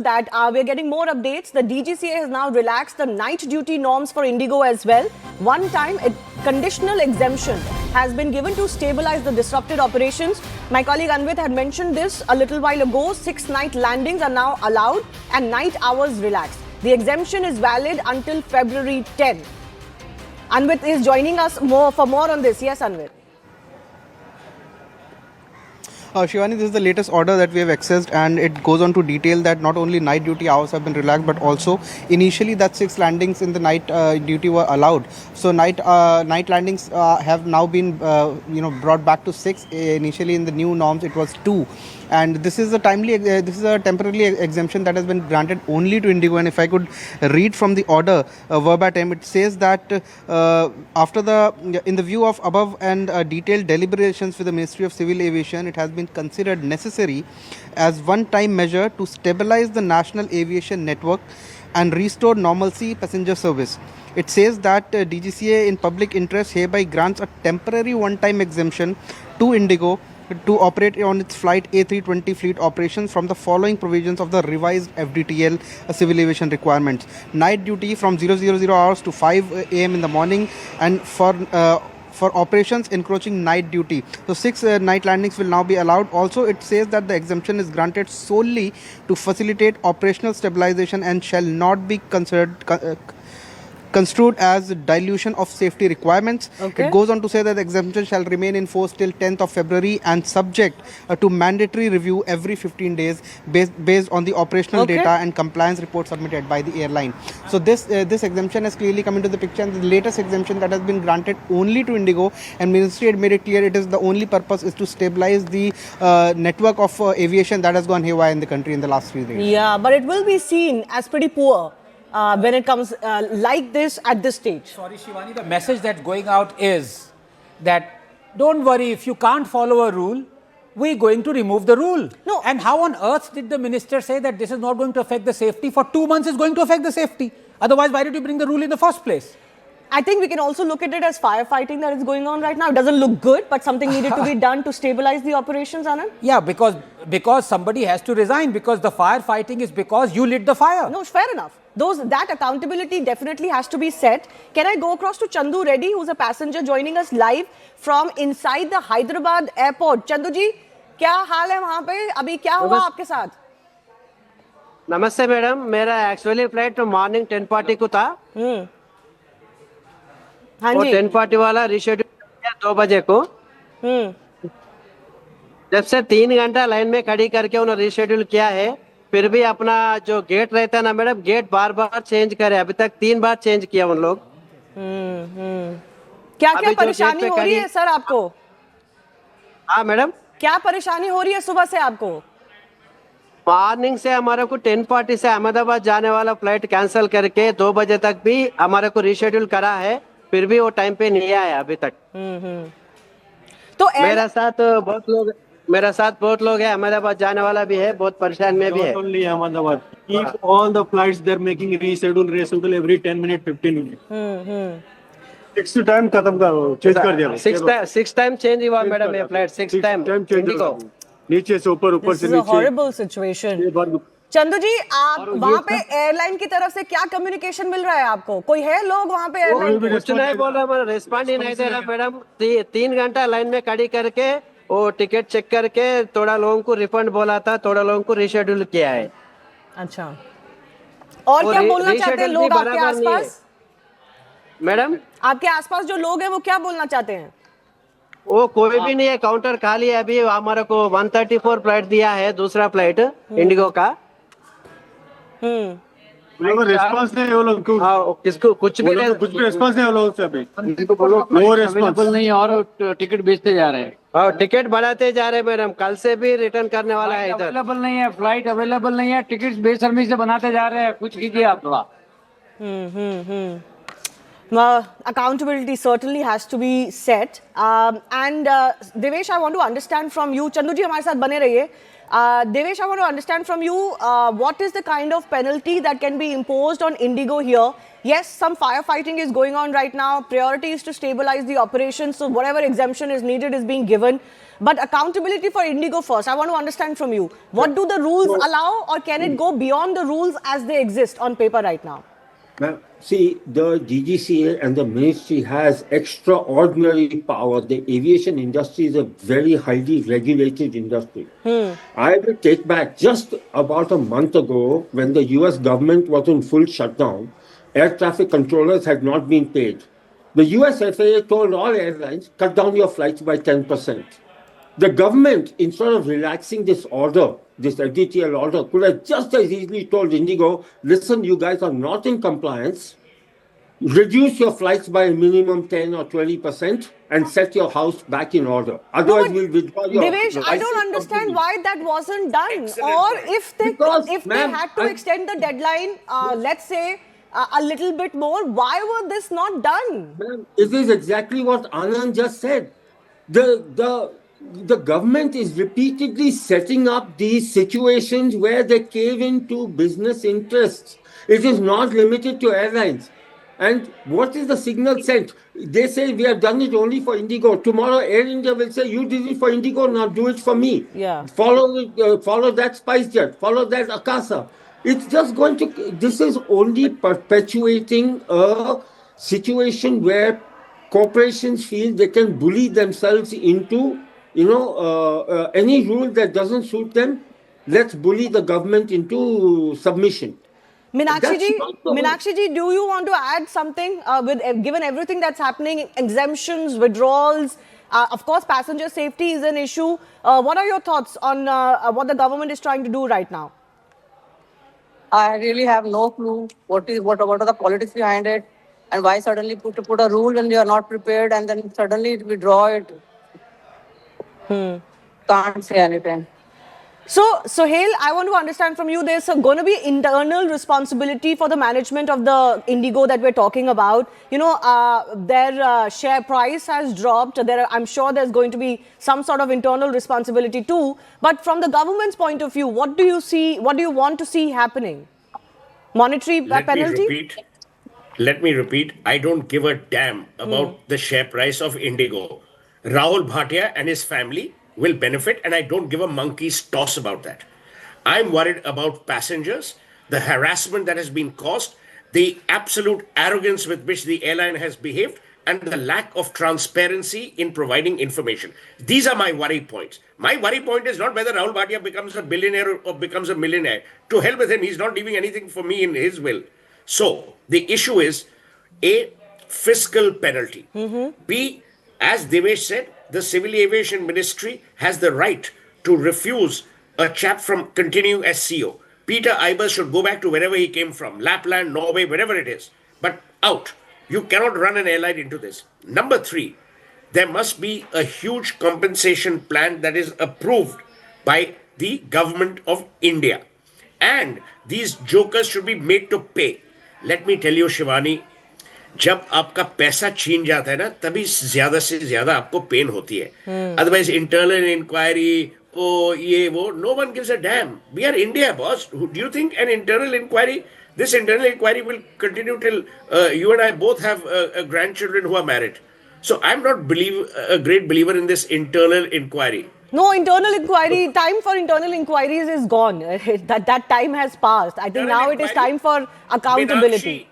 that we're getting more updates. The DGCA has now relaxed the night duty norms for IndiGo as well. One time, a conditional exemption has been given to stabilize the disrupted operations. My colleague Amit had mentioned this a little while ago. 6 night landings are now allowed and night hours relaxed. The exemption is valid until February 10. Anvit is joining us for more on this. Yes, Anvit. Shivani, this is the latest order that we have accessed, and it goes on to detail that not only night duty hours have been relaxed, but also initially that 6 landings in the night duty were allowed. So night landings have now been brought back to 6. Initially in the new norms it was 2, and this is a temporary exemption that has been granted only to IndiGo. And if I could read from the order verbatim, it says that in the view of above and detailed deliberations with the Ministry of Civil Aviation, it has been considered necessary as one-time measure to stabilize the national aviation network and restore normalcy passenger service. It says that DGCA in public interest hereby grants a temporary one-time exemption to IndiGo to operate on its flight A320 fleet operations from the following provisions of the revised FDTL civil aviation requirements. Night duty from 000 hours to 5 a.m. in the morning, and for operations encroaching night duty. So 6 night landings will now be allowed. Also, it says that the exemption is granted solely to facilitate operational stabilization and shall not be construed as dilution of safety requirements. Okay. It goes on to say that the exemption shall remain in force till 10th of February and subject to mandatory review every 15 days based on the operational data and compliance report submitted by the airline. So this exemption has clearly come into the picture, and the latest exemption that has been granted only to IndiGo, and Ministry had made it clear it is the only purpose is to stabilize the network of aviation that has gone haywire in the country in the last 3 days. Yeah, but it will be seen as pretty poor when it comes like this at this stage. Sorry, Shivani, the message that's going out is that don't worry, if you can't follow a rule, we're going to remove the rule. No. And how on earth did the minister say that this is not going to affect the safety? For 2 months, it's going to affect the safety. Otherwise, why did you bring the rule in the first place? I think we can also look at it as firefighting that is going on right now. It doesn't look good, but something needed to be done to stabilize the operations, Anand. Yeah, because somebody has to resign, because the firefighting is because you lit the fire. No, fair enough. That accountability definitely has to be set. Can I go across to Chandu Reddy, who's a passenger joining us live from inside the Hyderabad airport? Chandu ji, क्या हाल है वहाँ पे? अभी क्या हुआ आपके साथ? नमस्ते मैडम, मेरा एक्चुअली फ्लाइट मॉर्निंग 10:40 को था। हाँ और जी। 10:40 वाला रिशेड्यूल किया 2 बजे को। जब से 3 घंटा लाइन में खड़ी करके उन्होंने रिशेड्यूल किया है, फिर भी अपना जो गेट रहता है ना मैडम, गेट बार बार चेंज करे। अभी तक 3 बार चेंज किया उन लोग। क्या क्या परेशानी हो रही है सर आपको? हाँ मैडम, क्या परेशानी हो रही है सुबह से आपको? मॉर्निंग से हमारे को 10:40 से अहमदाबाद जाने वाला फ्लाइट कैंसिल करके 2 बजे तक भी हमारे को रिशेड्यूल करा है, फिर भी वो टाइम पे नहीं आया अभी तक। तो मेरे साथ बहुत लोग हैं, अहमदाबाद जाने वाला भी है, बहुत परेशान में भी है। Not only Ahmedabad. Keep all the flights they're making reschedule every 10 minutes, 15 minutes. 6 time खत्म करो, चेंज कर दिया। 6 टाइम चेंज हुआ मैडम ये फ्लाइट, 6 टाइम चेंज हो, नीचे से ऊपर, ऊपर से This is a नीचे। horrible situation. चंदू जी, आप वहाँ पे एयरलाइन की तरफ से क्या कम्युनिकेशन मिल रहा है आपको? कोई है लोग वहाँ पे एयरलाइन? कुछ नहीं बोल रहा, मेरा रिस्पॉन्ड ही नहीं दे रहा मैडम। 3 घंटा लाइन में खड़ी करके वो टिकट चेक करके थोड़ा लोगों को रिफंड बोला था, थोड़ा लोगों को रिशेड्यूल किया है। अच्छा, और क्या बोलना चाहते हैं लोग आपके आसपास? मैडम, आपके आसपास जो लोग हैं वो क्या बोलना चाहते हैं? वो कोई भी नहीं है, काउंटर खाली है। अभी हमारे को 134 फ्लाइट दिया है, दूसरा फ्लाइट इंडिगो का। रिस्पॉन्स नहीं वो लोग, किसको कुछ भी रिस्पॉन्स नहीं वो लोग से अभी। नो रिस्पॉन्स नहीं, और टिकट बेचते जा रहे हैं। और टिकट बढ़ाते जा रहे हैं मैडम, कल से भी रिटर्न करने वाला है इधर। अवेलेबल नहीं है, फ्लाइट अवेलेबल नहीं है, टिकट बेशर्मी से बनाते जा रहे हैं। कुछ कीजिए आप थोड़ा। Accountability certainly has to be set. And Devesh, I want to understand from you. Chandu ji हमारे साथ बने रहिए. Devesh, I want to understand from you, what is the kind of penalty that can be imposed on IndiGo here? Yes, some firefighting is going on right now. Priority is to stabilize the operation. So whatever exemption is needed is being given. But accountability for IndiGo first. I want to understand from you. What do the rules allow, or can it go beyond the rules as they exist on paper right now? Ma'am, see, the DGCA and the ministry has extraordinary power. The aviation industry is a very highly regulated industry. I will take back just about a month ago when the US government was in full shutdown, air traffic controllers had not been paid. The US FAA told all airlines, cut down your flights by 10%. The government, instead of relaxing this order, this editorial order, could have just as easily told IndiGo, listen, you guys are not in compliance, reduce your flights by a minimum 10 or 20% and set your house back in order. Otherwise, we'll withdraw your Devesh, I don't understand why that wasn't done. Or if they had to extend the deadline, let's say, a little bit more, why was this not done? Ma'am, it is exactly what Anand just said. The government is repeatedly setting up these situations where they cave into business interests. It is not limited to airlines. And what is the signal sent? They say we have done it only for IndiGo. Tomorrow, Air India will say, you did it for IndiGo, now do it for me. Yeah. Follow that SpiceJet, follow that Akasa. It's just going to, this is only perpetuating a situation where corporations feel they can bully themselves into, any rule that doesn't suit them. Let's bully the government into submission. Meenakshi ji, do you want to add something given everything that's happening, exemptions, withdrawals, of course, passenger safety is an issue. What are your thoughts on what the government is trying to do right now? I really have no clue what are the politics behind it, and why suddenly put a rule when you are not prepared and then suddenly withdraw it. Can't say anything. So, Sohail, I want to understand from you, there's going to be internal responsibility for the management of the IndiGo that we're talking about. Their share price has dropped. I'm sure there's going to be some sort of internal responsibility too. But from the government's point of view, what do you want to see happening? Monetary penalty? Let me repeat. I don't give a damn about the share price of IndiGo. Rahul Bhatia and his family will benefit, and I don't give a monkey's toss about that. I'm worried about passengers, the harassment that has been caused, the absolute arrogance with which the airline has behaved, and the lack of transparency in providing information. These are my worry points. My worry point is not whether Rahul Bhatia becomes a billionaire or becomes a millionaire. To hell with him, he's not leaving anything for me in his will. So, the issue is A, fiscal penalty. B, as Devesh said, the Civil Aviation Ministry has the right to refuse a chap from continuing as CEO. Peter Ibers should go back to wherever he came from, Lapland, Norway, wherever it is. But out. You cannot run an airline into this. Number 3, there must be a huge compensation plan that is approved by the government of India. And these jokers should be made to pay. Let me tell you, Shivani, जब आपका पैसा छीन जाता है ना तभी ज्यादा से ज्यादा आपको पेन होती है otherwise internal inquiry no one gives a damn. We are India, boss. Do you think an internal inquiry, this internal inquiry will continue till you and I both have grandchildren who are married? So I'm not a great believer in this internal inquiry. No, internal inquiry, time for internal inquiries is gone. That time has passed. I think now it is time for accountability.